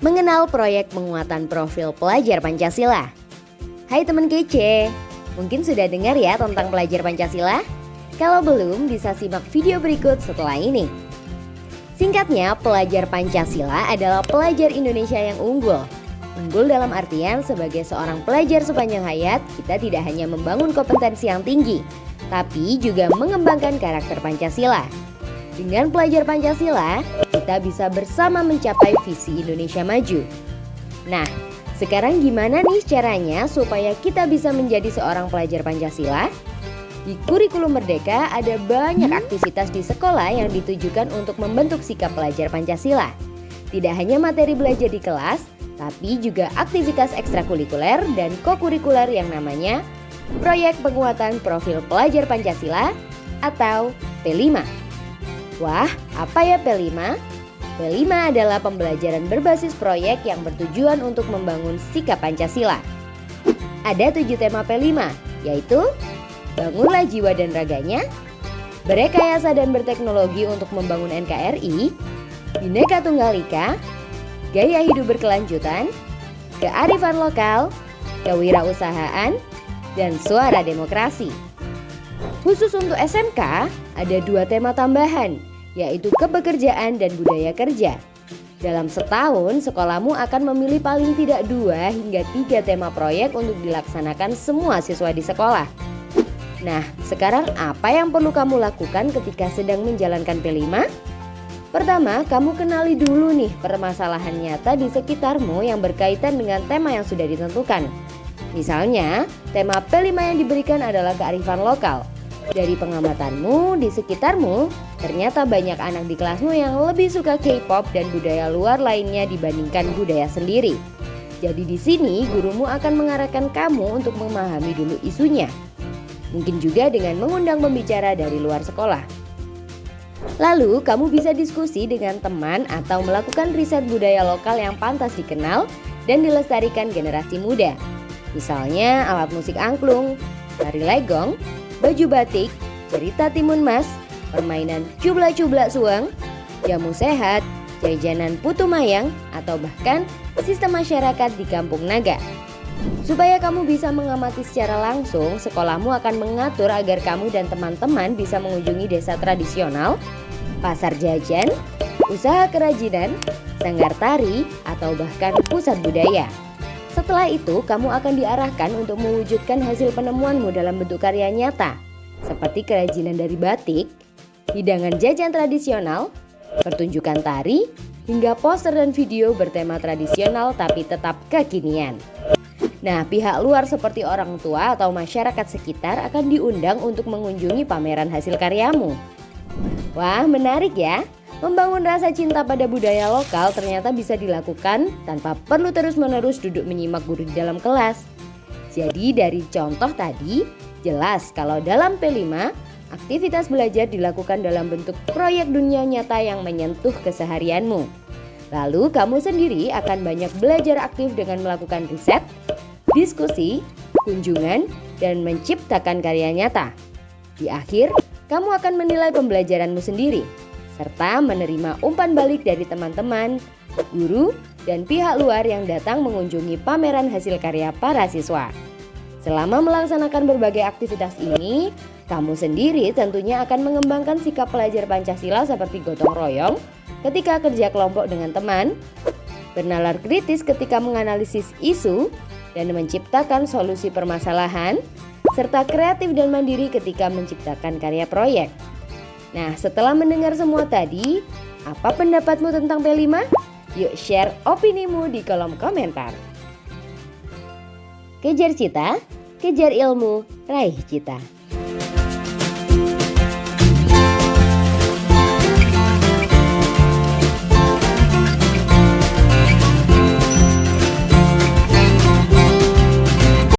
Mengenal proyek penguatan profil pelajar Pancasila. Hai teman kece, mungkin sudah dengar ya tentang pelajar Pancasila? Kalau belum, bisa simak video berikut setelah ini. Singkatnya, pelajar Pancasila adalah pelajar Indonesia yang unggul. Unggul dalam artian sebagai seorang pelajar sepanjang hayat, kita tidak hanya membangun kompetensi yang tinggi, tapi juga mengembangkan karakter Pancasila. Dengan pelajar Pancasila, kita bisa bersama mencapai visi Indonesia maju. Nah, sekarang gimana nih caranya supaya kita bisa menjadi seorang pelajar Pancasila? Di Kurikulum Merdeka ada banyak aktivitas di sekolah yang ditujukan untuk membentuk sikap pelajar Pancasila. Tidak hanya materi belajar di kelas, tapi juga aktivitas ekstrakurikuler dan kokurikuler yang namanya Proyek Penguatan Profil Pelajar Pancasila atau P5. Wah, apa ya P5? P5 adalah pembelajaran berbasis proyek yang bertujuan untuk membangun sikap Pancasila. Ada 7 tema P5, yaitu bangunlah jiwa dan raganya, berekayasa dan berteknologi untuk membangun NKRI, Bhinneka Tunggal Ika, gaya hidup berkelanjutan, kearifan lokal, kewirausahaan, dan suara demokrasi. Khusus untuk SMK, ada 2 tema tambahan, yaitu kepekerjaan dan budaya kerja. Dalam setahun, sekolahmu akan memilih paling tidak 2 hingga 3 tema proyek untuk dilaksanakan semua siswa di sekolah. Nah, sekarang apa yang perlu kamu lakukan ketika sedang menjalankan P5? Pertama, kamu kenali dulu nih permasalahan nyata di sekitarmu yang berkaitan dengan tema yang sudah ditentukan. Misalnya, tema P5 yang diberikan adalah kearifan lokal. Dari pengamatanmu di sekitarmu, ternyata banyak anak di kelasmu yang lebih suka K-pop dan budaya luar lainnya dibandingkan budaya sendiri. Jadi di sini gurumu akan mengarahkan kamu untuk memahami dulu isunya. Mungkin juga dengan mengundang pembicara dari luar sekolah. Lalu kamu bisa diskusi dengan teman atau melakukan riset budaya lokal yang pantas dikenal dan dilestarikan generasi muda. Misalnya alat musik angklung, tari legong, baju batik, cerita timun mas, permainan cubla-cubla suang, jamu sehat, jajanan putu mayang, atau bahkan sistem masyarakat di kampung naga. Supaya kamu bisa mengamati secara langsung, sekolahmu akan mengatur agar kamu dan teman-teman bisa mengunjungi desa tradisional, pasar jajan, usaha kerajinan, sanggar tari, atau bahkan pusat budaya. Setelah itu, kamu akan diarahkan untuk mewujudkan hasil penemuanmu dalam bentuk karya nyata, seperti kerajinan dari batik, hidangan jajan tradisional, pertunjukan tari, hingga poster dan video bertema tradisional tapi tetap kekinian. Nah, pihak luar seperti orang tua atau masyarakat sekitar akan diundang untuk mengunjungi pameran hasil karyamu. Wah, menarik ya! Membangun rasa cinta pada budaya lokal ternyata bisa dilakukan tanpa perlu terus-menerus duduk menyimak guru di dalam kelas. Jadi dari contoh tadi, jelas kalau dalam P5, aktivitas belajar dilakukan dalam bentuk proyek dunia nyata yang menyentuh keseharianmu. Lalu kamu sendiri akan banyak belajar aktif dengan melakukan riset, diskusi, kunjungan, dan menciptakan karya nyata. Di akhir, kamu akan menilai pembelajaranmu sendiri, serta menerima umpan balik dari teman-teman, guru, dan pihak luar yang datang mengunjungi pameran hasil karya para siswa. Selama melaksanakan berbagai aktivitas ini, kamu sendiri tentunya akan mengembangkan sikap pelajar Pancasila seperti gotong royong ketika kerja kelompok dengan teman, bernalar kritis ketika menganalisis isu, dan menciptakan solusi permasalahan, serta kreatif dan mandiri ketika menciptakan karya proyek. Nah, setelah mendengar semua tadi, apa pendapatmu tentang P5? Yuk share opinimu di kolom komentar. Kejar cita, kejar ilmu, raih cita.